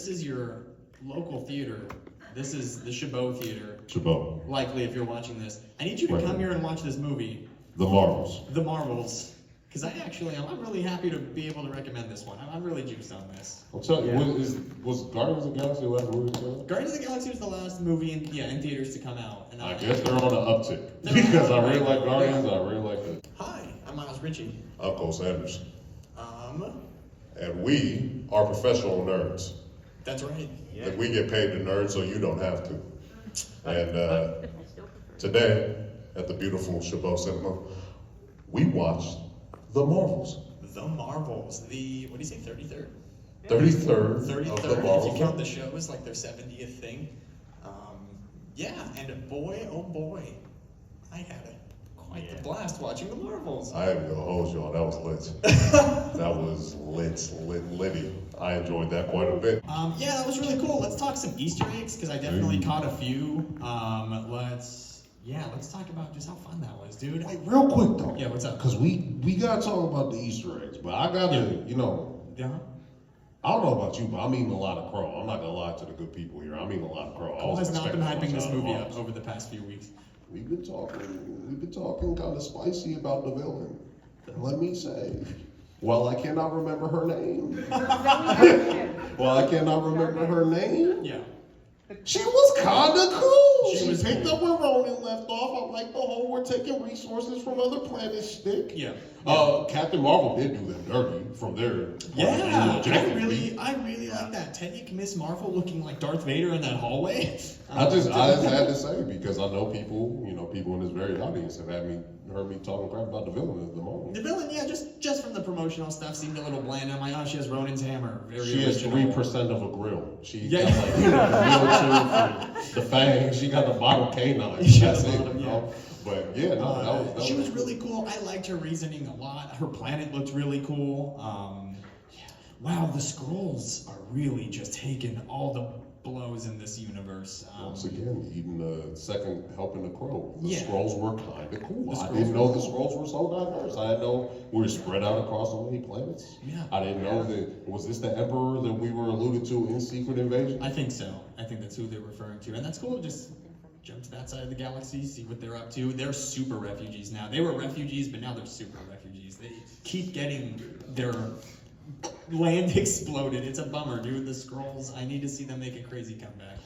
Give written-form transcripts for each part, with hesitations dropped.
this is your local theater. This is the Chabot Theater. Chabot. Likely, if you're watching this. I need you to come here and watch this movie. The Marvels. The Marvels. Because I'm really happy to be able to recommend this one. I'm really juiced on this. I'll tell you, was Guardians of the Galaxy the last movie? Guardians of the Galaxy was the last movie in theaters to come out. And I guess they're on an uptick. Because I really like Guardians, I really like it. Hi, I'm Miles Ritchie. I'm Cole Sanders. And we are professional nerds. That's right. Yeah. And we get paid to nerd so you don't have to. And today, at the beautiful Chabot Cinema, we watched The Marvels. The Marvels. What do you say, 33rd? 33rd of The Marvels. If you count the shows like their 70th thing. And boy, oh boy, I had quite the blast watching The Marvels. I am gonna hold y'all, that was lit. That was litty. I enjoyed that quite a bit. That was really cool. Let's talk some Easter eggs, because I definitely caught a few. Let's talk about just how fun that was, dude. Wait, real quick though. Yeah, what's up? Because we gotta talk about the Easter eggs, but I gotta, Yeah. I don't know about you, but I'm eating a lot of crow. I'm not gonna lie to the good people here. I'm eating a lot of crow. Cole has not been hyping this movie up over the past few weeks. We've been talking kind of spicy about the villain. Let me say, well, I cannot remember her name. Yeah. She was kind of cool. She was picked cool. up where Ronan left off. I like the whole we're taking resources from other planets shtick. Yeah. Captain Marvel did do them dirty from there. Yeah, I really like that. Teddy Miss Marvel looking like Darth Vader in that hallway. I just had to say, because I know people in this very audience have heard me talking crap about the villain at the moment. The villain, just from the promotional stuff, seemed a little bland. I'm like, she has Ronin's hammer. She has 3% of a grill. She got Yeah. the real for the fangs. She got the bottom canine. That's it. But that was she was really cool. I liked her reasoning a lot. Her planet looked really cool. Wow, the Skrulls are really just taking all the blows in this universe. Once again, eating the second helping the crow. The Yeah. Skrulls were kind of cool. The I Skrulls didn't know were the cool. Skrulls were so diverse. I didn't know we were spread out across so many planets. Yeah. I didn't know that. Was this the Emperor that we were alluded to in Secret Invasion? I think so. I think that's who they're referring to. And that's cool. Just jump to that side of the galaxy, see what they're up to. They're super refugees now. They were refugees, but now they're super refugees. They keep getting their land exploded. It's a bummer, dude. The Skrulls, I need to see them make a crazy comeback.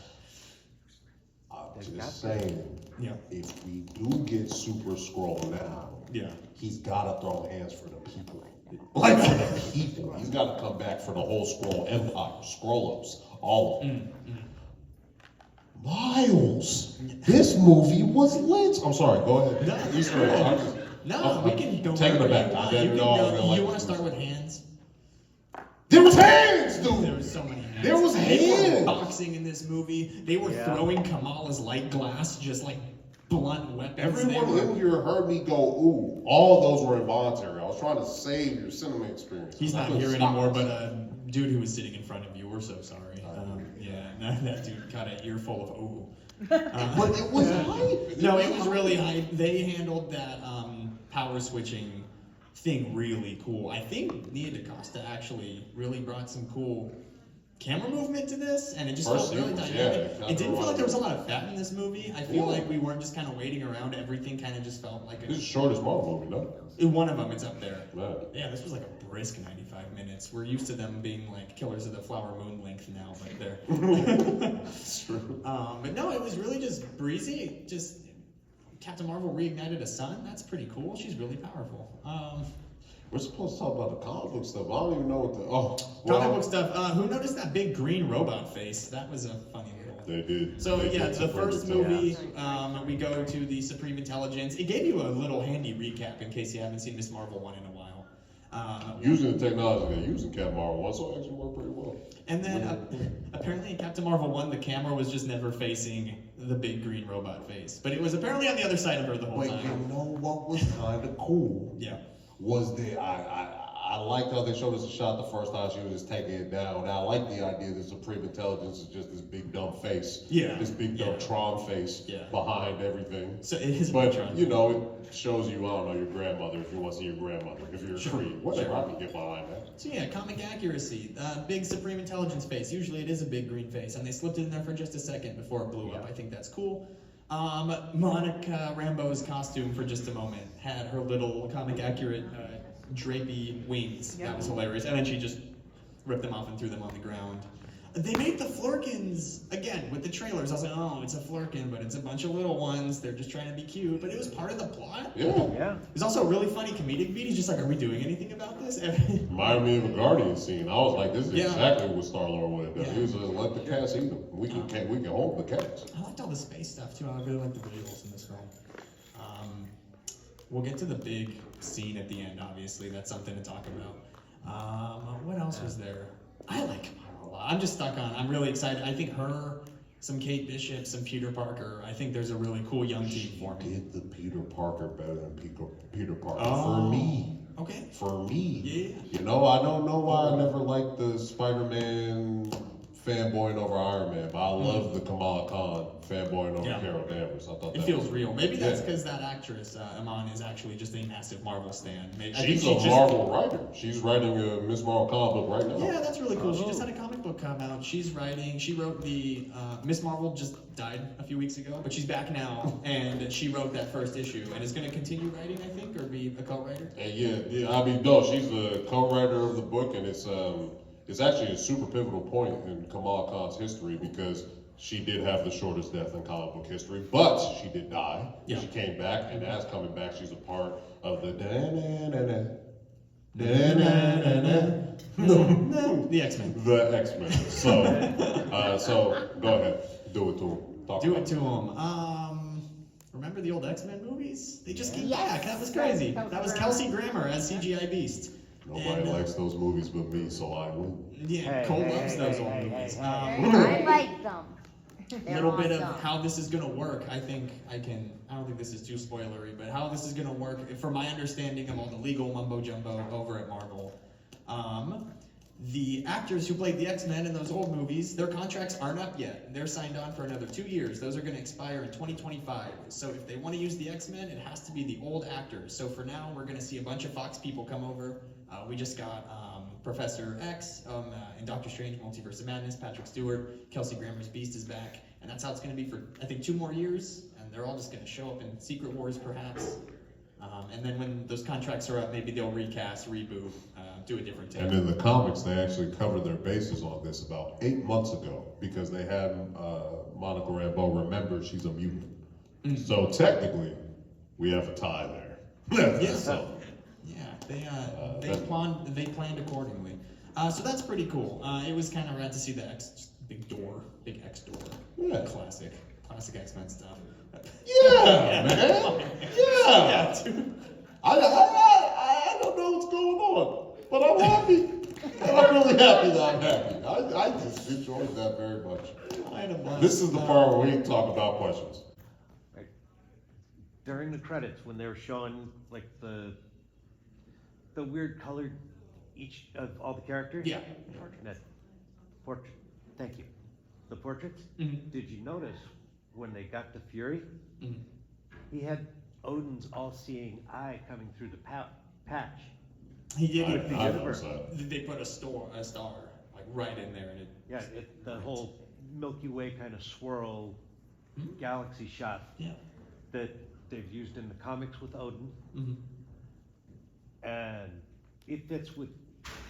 I'm just saying, Yeah. if we do get Super Skrull now, he's gotta throw hands for the people. Like for the people. He's gotta come back for the whole Skrull Empire, Skrullos, all of them. Miles, this movie was lit. I'm sorry, go ahead. No, Easter eggs. we can go taking it wherever back. you I want. didn't know. You want to start with hands? There was hands, dude. There was so many hands. There was They were hands. boxing in this movie. They were throwing Kamala's light glass, just like blunt weapons. Everyone in here heard me go, ooh. All those were involuntary. I was trying to save your cinema experience. He's not here anymore, but a dude who was sitting in front of you, we're so sorry. That dude got an earful of ooh. But it was hype. No, it was really hype. They handled that power switching thing really cool. I think Nia DaCosta actually really brought some cool camera movement to this, and it just felt really dynamic. It didn't feel like there was a lot of fat in this movie. I feel like we weren't just kind of waiting around. Everything kind of just felt like This is the shortest Marvel movie, no? one of them. It's up there. Man. Yeah, this was like a brisk 95 minutes. We're used to them being like Killers of the Flower Moon length now, but they're. It's true. But no, it was really just breezy. Just Captain Marvel reignited a sun. That's pretty cool. She's really powerful. We're supposed to talk about the comic book stuff. I don't even know what the Comic book stuff. Who noticed that big green robot face? That was a funny little. They did. So They did the first Supreme movie, we go to the Supreme Intelligence. It gave you a little handy recap in case you haven't seen Miss Marvel 1 in a while. Using the technology they're using Captain Marvel 1, so it actually worked pretty well. And then apparently in Captain Marvel 1, the camera was just never facing the big green robot face. But it was apparently on the other side of her the whole time. You know what was kind of cool? Yeah. Was that I I liked how they showed us a shot the first time she was just taking it down. And I like the idea that Supreme Intelligence is just this big dumb face. Yeah. This big dumb Tron face behind everything. So it is but, Tron. you know, it shows you, I don't know, your grandmother, if you want to see your grandmother, if you're a tree, whatever, I can get behind that. So yeah, comic accuracy. Big Supreme Intelligence face. Usually it is a big green face, and they slipped it in there for just a second before it blew up. I think that's cool. Monica Rambeau's costume for just a moment had her little comic accurate drapey wings. That was hilarious. And then she just ripped them off and threw them on the ground. They made the Flurkins, again, with the trailers. I was like, oh, it's a Flurkin, but it's a bunch of little ones. They're just trying to be cute. But it was part of the plot. Yeah. It was also a really funny comedic beat. He's just like, are we doing anything about this? Reminded me of a Guardian scene. I was like, this is exactly what Star-Lord would have done. He was just let the cats eat them. We can hold the cats. I liked all the space stuff, too. I really liked the visuals in this film. We'll get to the big scene at the end, obviously. That's something to talk about. What else was there? I like Kamala a lot. I'm just stuck on. I'm really excited. I think her, some Kate Bishop, some Peter Parker. I think there's a really cool young team for me. She did the Peter Parker better than Peter Parker for me. Okay. For me. Yeah. You know, I don't know why I never liked the Spider-Man fanboying over Iron Man, but I love the Kamala Khan fanboying over Carol Danvers. I thought it feels real. Maybe that's because that actress, Iman, is actually just a massive Marvel stan. She's a Marvel writer. She's writing a Miss Marvel comic book right now. Yeah, that's really cool. She just had a comic book come out. She wrote the, Miss Marvel just died a few weeks ago, but she's back now, and she wrote that first issue, and is going to continue writing, I think, or be a co-writer. Yeah, I mean, no, she's the co-writer of the book, and it's actually a super pivotal point in Kamala Khan's history because she did have the shortest death in comic book history, but she did die. Yeah. She came back, and as coming back, she's a part of the the X-Men. The X-Men. So go ahead, do it to him. Remember the old X-Men movies? They just came back. That was crazy. That was Kelsey Grammer as CGI Beast. Nobody likes those movies but me, so I win. Yeah, Cole loves those old movies. I like them. A little bit of how this is going to work. I don't think this is too spoilery, but how this is going to work, from my understanding of all the legal mumbo-jumbo over at Marvel, the actors who played the X-Men in those old movies, their contracts aren't up yet. They're signed on for another 2 years. Those are going to expire in 2025. So if they want to use the X-Men, it has to be the old actors. So for now, we're going to see a bunch of Fox people come over. We just got Professor X in Doctor Strange Multiverse of Madness, Patrick Stewart, Kelsey Grammer's Beast is back. And that's how it's going to be for, I think, 2 more years. And they're all just going to show up in Secret Wars, perhaps. And then when those contracts are up, maybe they'll recast, reboot, do a different take. And in the comics, they actually covered their bases on this about 8 months ago because they had Monica Rambeau remember she's a mutant. Mm-hmm. So technically, we have a tie there. Yeah. So, they planned accordingly. So that's pretty cool. It was kind of rad to see the big X door. Yeah. Classic X-Men stuff. Yeah, man. Yeah, dude. I don't know what's going on, but I'm happy. And I'm really happy that I'm happy. I just enjoyed that very much. This is the part where we talk about questions. Right. During the credits, when they were showing like the weird colored each of all the characters. Yeah. Portrait. Thank you. The portraits. Mm-hmm. Did you notice when they got to Fury? Mm-hmm. He had Odin's all-seeing eye coming through the patch. He did. They put a star like right in there, and the whole Milky Way kind of swirl galaxy shot that they've used in the comics with Odin, and it fits with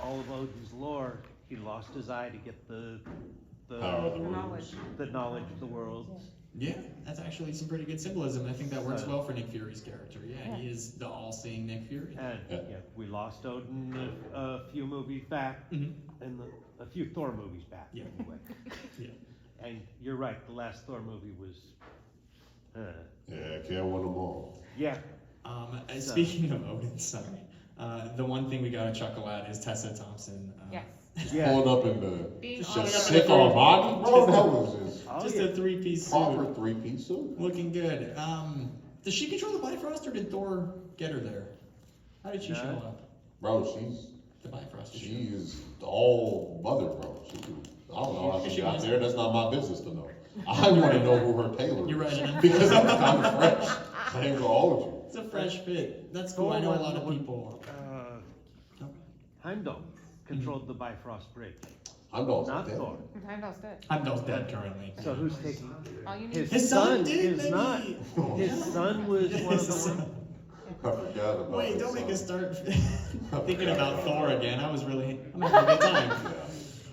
all of Odin's lore. He lost his eye to get the knowledge of the world. Yeah, that's actually some pretty good symbolism. I think that works well for Nick Fury's character. Yeah, he is the all-seeing Nick Fury. And we lost Odin a few movies back, and a few Thor movies back. Yeah. Anyway. Yeah. And you're right. The last Thor movie was. Can't win them all. Yeah. Speaking of Odin, sorry. The one thing we gotta chuckle at is Tessa Thompson. Yes. Pulling up in the sick Armani, bro. That was just a 3-piece suit. Proper 3-piece suit. Looking good. Does she control the Bifrost, or did Thor get her there? How did she show up? Bro, The Bifrost is She is all mother, bro. I don't know how she got there. That's not my business to know. I want to know who her tailor is. You're right. Because I'm kind of fresh. I ain't gonna hold you. It's a fresh fit. That's cool. I know a lot of people. Heimdall controlled the Bifrost brake, Heimdall's not dead. Thor. Heimdall's dead. Heimdall's dead currently. So who's taking? All you need His son did, is maybe. not. His son was one of the ones. I forgot about Wait, his don't make son. us start thinking about Thor again. I'm having a good time.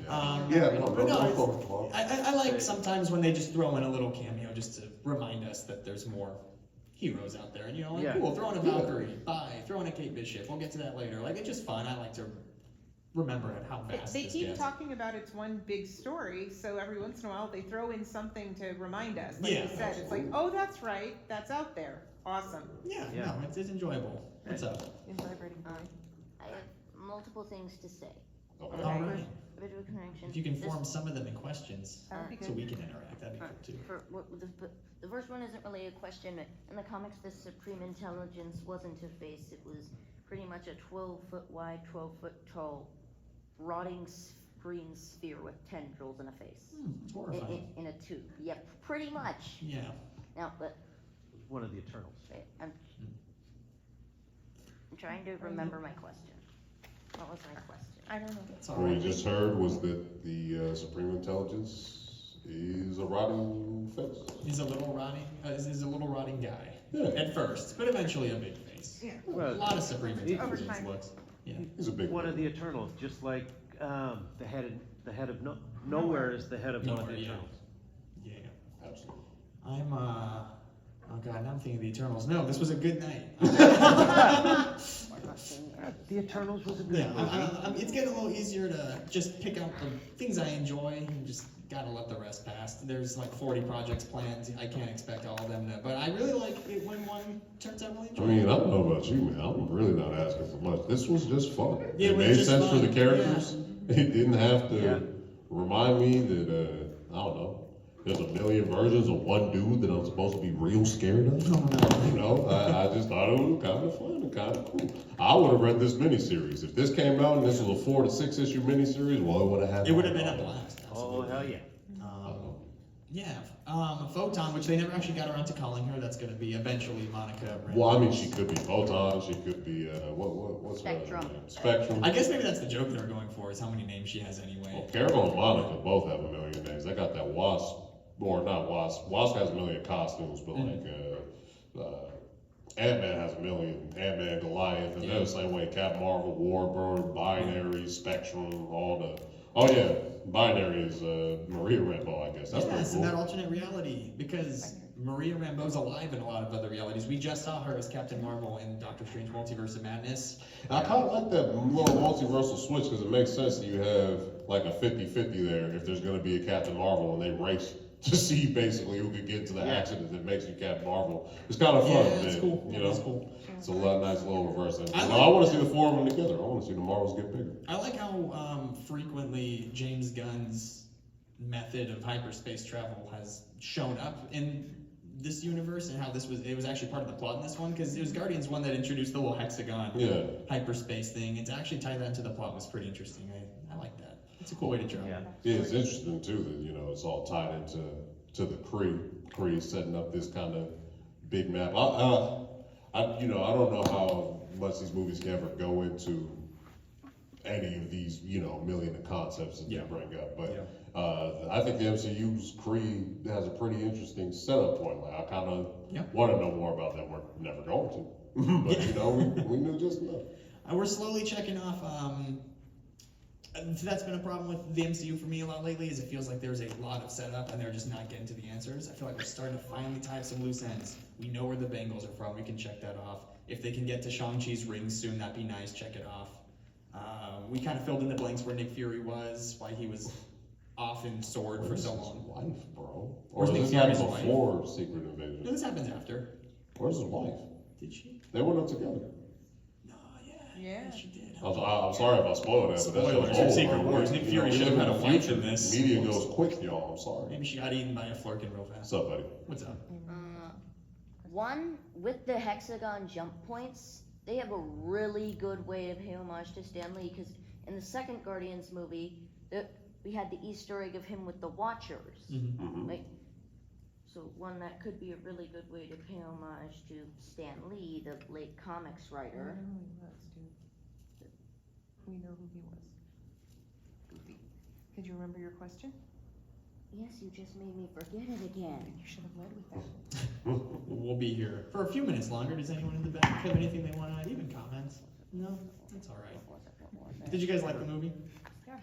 But no, I like sometimes when they just throw in a little cameo just to remind us that there's more heroes out there. And like, Yeah. cool, throw in a Valkyrie, throw in a Kate Bishop. We'll get to that later. Like, it's just fun. I like to remember how vast They this keep gets. talking about it's one big story, so every once in a while they throw in something to remind us. Like Yeah, you said, it's like, oh, that's right, that's out there. Awesome. Yeah, Yeah. no, it's enjoyable. What's up? In vibrating boy. I have multiple things to say. Okay. All right. Visual connection. If you can This- form some of them in questions, That would be so good. we can interact, that'd be cool too. The first one isn't really a question. In the comics, the Supreme Intelligence wasn't a face. It was pretty much a 12-foot wide, 12-foot tall, rotting green sphere with tendrils and a face. It's horrifying. In a tube. Yep, pretty much. Yeah. Now, but One of the Eternals. I'm trying to remember my question. What was my question? I don't know. That's all What we right. just heard was that the Supreme Intelligence is a rotting face. He's a little rotting guy. Yeah. At first, but eventually a big face. Yeah. A Well, lot of Supreme he- Over Intelligence time. looks. Yeah. He's a big one one. of the Eternals, just like the head of nowhere is the head of one of Nowhere, the yeah. Eternals. Yeah. Absolutely. I'm oh god, now I'm thinking of the Eternals. No, this was a good night. The Eternals was a good Yeah, movie. it's getting a little easier to just pick out the things I enjoy and just gotta let the rest pass. There's like 40 projects planned. I can't expect all of them to, but I really like it when one turns out really I enjoyable. mean, I don't know about you, man. I'm really not asking for much. This was just fun. Yeah, It it was made just sense for fun. the characters. It didn't have to Yeah. remind me that, I don't know, there's a million versions of one dude that I'm supposed to be real scared of. You know, I just thought it was kind of fun and kind of cool. I would have read this miniseries. If this came out and this was a 4 to 6 issue miniseries, well, it would have had. It would have been a blast. Oh, absolutely. hell yeah. Photon, which they never actually got around to calling her. That's going to be eventually Monica. Well, I mean, she could be Photon. She could be what's Spectrum. her name? Spectrum. I guess maybe that's the joke they're going for, is how many names she has anyway. Well, Carol and Monica both have a million names. They got that Wasp, or not Wasp. Wasp has a million costumes, but Ant-Man has a million. Ant-Man, Goliath, and they're the same way. Captain Marvel, Warbird, Binary, Spectrum, all the. Oh yeah, Binary is Maria Rambeau, I guess. That's Yes, in pretty that cool. alternate reality, because Maria Rambeau's alive in a lot of other realities. We just saw her as Captain Marvel in Doctor Strange Multiverse of Madness. I kind of like that little multiversal switch because it makes sense that you have like a 50-50 there if there's going to be a Captain Marvel and they race to see basically who could get into the Yeah. accident that makes you Captain Marvel. It's kind of fun, Yeah, man. it's cool. You know, It's cool. it's a lot nice little reverse. And, I you know, like- I want to see the four of them together. I want to see the Marvels get bigger. I like how frequently James Gunn's method of hyperspace travel has shown up in this universe, and how it was actually part of the plot in this one, because it was Guardians 1 that introduced the little hexagon Yeah. hyperspace thing, and to actually tie that into the plot was pretty interesting. I like that. It's a cool way to travel. Yeah. Yeah, it's interesting too that it's all tied into the Kree setting up this kind of big map. I don't know how much these movies can ever go into any of these million of concepts that Yeah. they bring up, but Yeah. I think the MCU's Kree has a pretty interesting setup point. Like I kind of Yeah. want to know more about that. We're never going to, but we knew just enough. We're slowly checking off. That's been a problem with the MCU for me a lot lately, is it feels like there's a lot of setup and they're just not getting to the answers. I feel like we're starting to finally tie up some loose ends. We know where the Bengals are from, we can check that off. If they can get to Shang-Chi's ring soon, that'd be nice, check it off. We kind of filled in the blanks where Nick Fury was, why he was off in Sword for Where's so his long. wife, bro? Or Where's does Nick this happen Fury's wife? before Secret No, Invasion? this happens after. Where's his wife? Did she? They went up together. No, Yeah. she did. I'm sorry if I spoiled that, but that's Spoilers just for old, Secret bro. Wars. Nick Fury We should have live had in a the wife future. in this. Media goes quick, y'all. I'm sorry. Maybe she got eaten by a flurkin real fast. What's up, buddy? What's up? One, with the hexagon jump points, they have a really good way to pay homage to Stan Lee, because in the second Guardians movie, we had the Easter egg of him with the Watchers. Mhm. Like, so one that could be a really good way to pay homage to Stan Lee, the late comics I writer. know who he was, dude. We know who he was. Goofy. Could you remember your question? Yes, you just made me forget it again. You should have led with that. We'll be here for a few minutes longer. Does anyone in the back have anything they want to add? Even comments? No? That's all right. What was it? Did you guys like the movie? Yeah.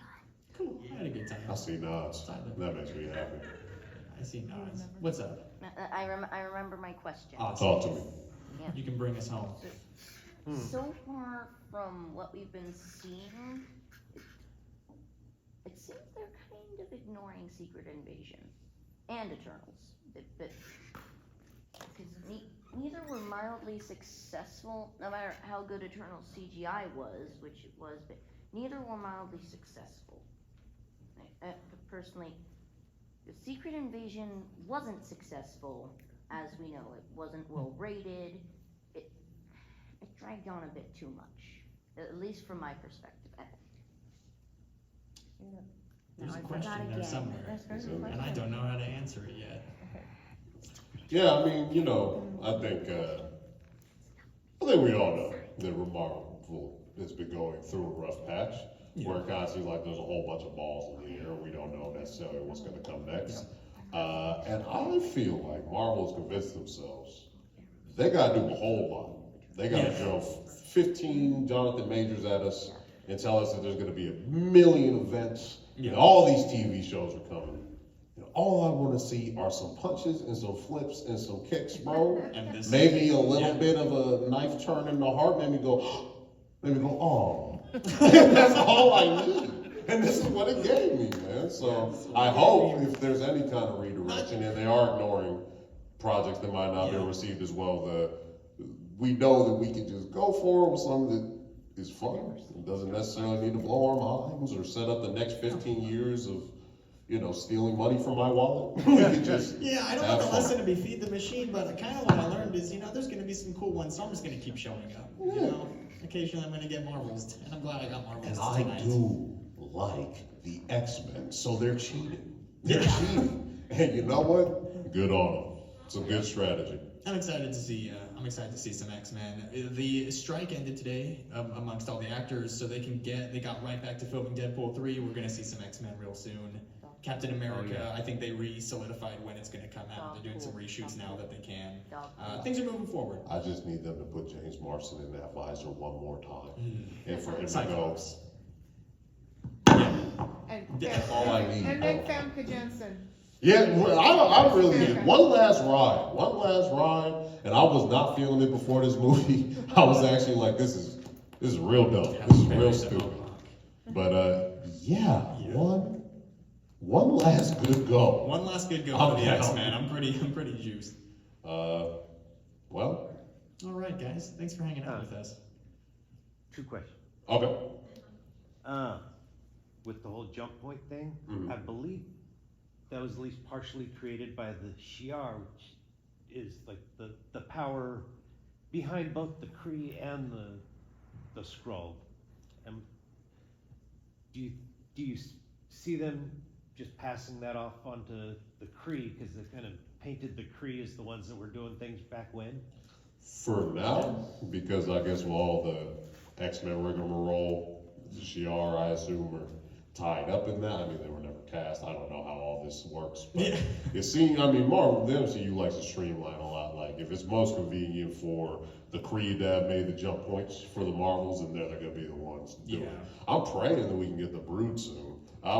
Cool. I had a good time. I see nods. That makes me happy. I see nods. What's up? I remember my question. Awesome. Talk to me. Yeah. You can bring us home. So far from what we've been seeing, it seems they're kind of ignoring Secret Invasion and Eternals. Because neither were mildly successful, no matter how good Eternals CGI was, which it was, but neither were mildly successful. Personally, the Secret Invasion wasn't successful, as we know. It wasn't well rated. It dragged on a bit too much, at least from my perspective. There's a I question forgot there again. somewhere, That's very Is good it? and I question. don't know how to answer it yet. Yeah, I mean, I think we all know that Marvel has been going through a rough patch, where it kind of seems like there's a whole bunch of balls in the air. We don't know necessarily what's going to come next. And I feel like Marvel has convinced themselves they got to do a whole lot. They got to throw 15 Jonathan Majors at us and tell us that there's going to be 1,000,000 events, and all these TV shows are coming. And all I want to see are some punches and some flips and some kicks, bro. And this Maybe a little bit of a knife turn in the heart. Maybe go, oh. That's all I need. And this is what it gave me, man. So I hope if there's any kind of redirection, and they are ignoring projects that might not be received as well, we know that we can just go forward with something that is fun. It doesn't necessarily need to blow our minds or set up the next 15 years of, stealing money from my wallet. We can just I don't have want the fun. lesson to be feed the machine, but kind of what I learned is, there's going to be some cool ones, so I'm just going to keep showing up. Occasionally I'm going to get Marvels, and I'm glad I got Marvels And I tonight. do like the X-Men, so they're cheating. They're Yeah. cheating. And you know what? Good on them. It's a good strategy. I'm excited to see. I'm excited to see some X-Men. The strike ended today amongst all the actors, so they got right back to filming Deadpool 3. We're gonna see some X-Men real soon. Captain America. I think they re-solidified when it's gonna come out. They're doing some reshoots now that they can. Things are moving forward. I just need them to put James Marsden in that visor one more time. And for him to go, Cyclops. And Yeah, all I need. And then Famke Janssen. Yeah, well, I really need one last ride, and I was not feeling it before this movie. I was actually like, this is real dumb. This is real stupid. But one last good go. One last good go I'm for the down. X-Men. I'm pretty juiced. Well, All right, guys. Thanks for hanging out with us. 2 questions. okay. With the whole jump point thing, Mhm. I believe that was at least partially created by the Shi'ar, which is like the power behind both the Kree and the Skrull. And do you see them just passing that off onto the Kree because they kind of painted the Kree as the ones that were doing things back when? For now, because I guess with all the X-Men rigmarole, the Shi'ar, I assume, are tied up in that. I mean, they were never cast. I don't know how all this works, but it seems, Marvel, the MCU likes to streamline a lot. Like, if it's most convenient for the Creed to have made the jump points for the Marvels, and they're gonna be the ones to do it. I'm praying that we can get the Brood soon. I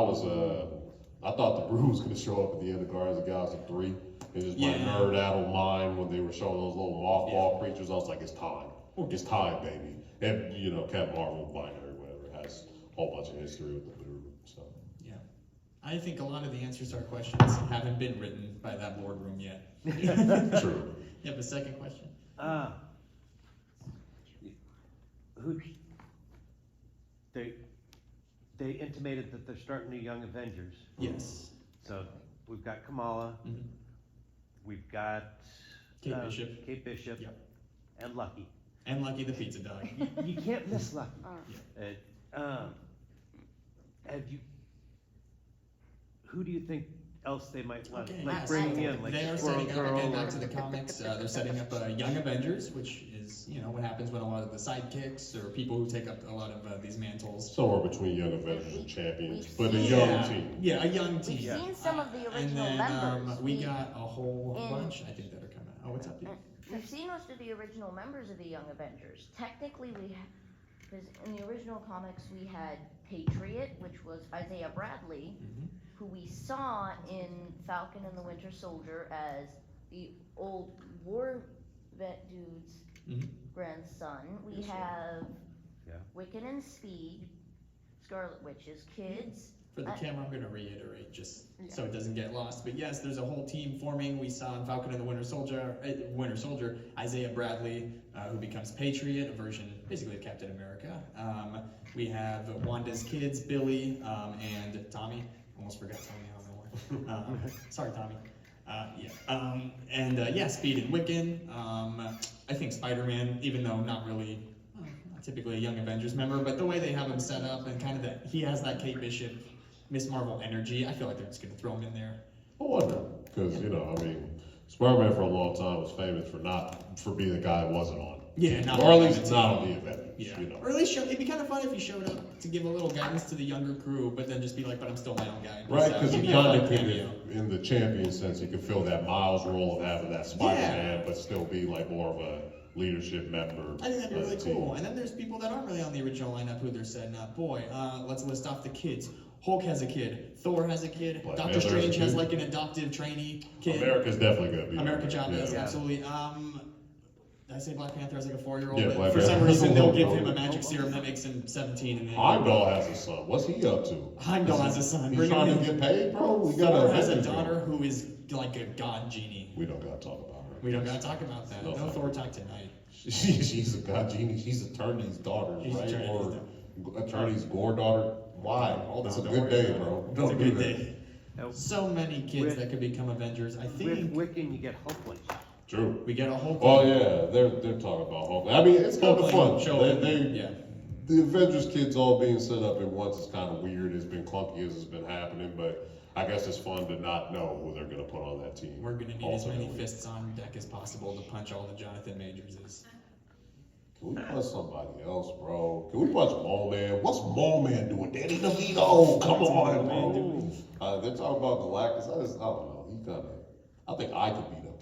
thought the Brood was gonna show up at the end of Guardians of the Galaxy 3. It was my nerd-addled mind when they were showing those little mothball creatures. I was like, it's time. It's time, baby. And, Captain Marvel, Binary, whatever, has a whole bunch of history with the Brood, so. I think a lot of the answers to our questions haven't been written by that boardroom yet. True. You have a second question? Who they intimated that they're starting the Young Avengers. Yes. So we've got Kamala, Mhm. we've got Kate Bishop. Kate Bishop, Yep. and Lucky. And Lucky the pizza dog. You can't miss Lucky. Uh, Have you? Who do you think else they might want, Okay, like yes. bringing in, like They are Squirrel setting up, Girl? again, back or- to the comics, they're setting up Young Avengers, which is, what happens when a lot of the sidekicks or people who take up a lot of these mantles. Somewhere between Young Avengers and Champions, but a We've young Yeah, team. yeah, a young team. We've seen some of the And original then, members. we got a whole in- bunch, I think, that are coming. Oh, what's up, dude? We've seen most of the original members of the Young Avengers. Technically, because in the original comics we had Patriot, which was Isaiah Bradley, Mhm. who we saw in Falcon and the Winter Soldier as the old war vet dude's Mhm. grandson. We Yes, sir. have Yeah. Wiccan and Speed, Scarlet Witch's kids. For the camera, I'm gonna reiterate, just Yeah. so it doesn't get lost. But yes, there's a whole team forming. We saw in Falcon and the Winter Soldier, Isaiah Bradley, who becomes Patriot, a version basically of Captain America. We have Wanda's kids, Billy, and Tommy. Almost forgot Tommy out of nowhere. Sorry, Tommy. Speed and Wiccan. I think Spider-Man, even though not really, not typically a Young Avengers member, but the way they have him set up and kind of that, he has that Kate Bishop, Miss Marvel energy. I feel like they're just gonna throw him in there. I wonder, because Spider-Man for a long time was famous for being the guy who wasn't on. Yeah, not Or at on least the not team. on the event. Yeah. You know. Or at least it'd be kind of fun if he showed up to give a little guidance to the younger crew, but then just be like, but I'm still my own guy. Right, So because give he me a kind fun of could, cameo. in the champion sense, he could fill that Miles role of having that Spider-Man, Yeah. but still be like more of a leadership member. I think that'd be of really the team. cool. And then there's people that aren't really on the original lineup who they're setting up. Boy, let's list off the kids. Hulk has a kid. Thor has a kid. Black Doctor Panther has a Strange has kid. like an adoptive trainee kid. America's definitely gonna be. America Chavez, Yeah. absolutely. Did I say Black Panther has like a 4-year-old? Yeah, But Black for some Panther. reason, they'll give him a magic serum that makes him 17. And then Heimdall has a son. What's he up to? Heimdall has a son. He's Bring him trying to in. get paid, bro. We Thor gotta has a Avengers daughter him. who is like a god genie. We don't gotta talk about her. We don't gotta talk about that. No, No Thor talk tonight. She's a god genie. She's Eternity's daughter, She's right? Eternity's Or daughter. Eternity's gore daughter. Why? Hold It's on, a don't good worry day, about bro. it. It's Don't a do good that. day. Now, So many kids With- that could become Avengers. I with think Wiccan, you get Hulkling. True. we get a whole. Oh yeah, they're talking about Hulk. I mean, it's kind of fun. Yeah. The Avengers kids all being set up at once is kind of weird. It's been clunky as it's been happening, but I guess it's fun to not know who they're gonna put on that team. We're gonna need as many ultimately. fists on deck as possible to punch all the Jonathan Majors's. Can we punch somebody else, bro? Can we punch Mole Man? What's Mole Man doing? Danny DeVito, come on, bro. They're talking about Galactus. I don't know. He kind of. I think I could beat up Kang.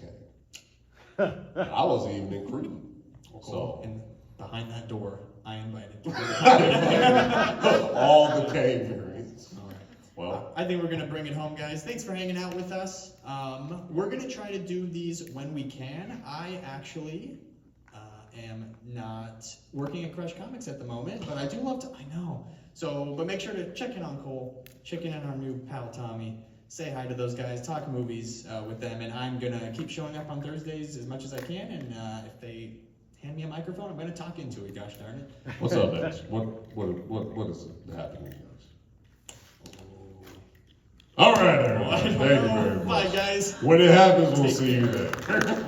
I wasn't even in Creed. So And behind that door, I invited. all the Kang variants. All right. Well, I think we're gonna bring it home, guys. Thanks for hanging out with us. We're gonna try to do these when we can. I actually am not working at Crush Comics at the moment, but I do love to. I know. So, but make sure to check in on Cole, check in on our new pal Tommy. Say hi to those guys, talk movies with them, and I'm gonna keep showing up on Thursdays as much as I can. And if they hand me a microphone, I'm gonna talk into it. Gosh darn it! what's up next? What is happening next? All right, everybody. Thank you very much. Bye, guys. When it happens, we'll see you there.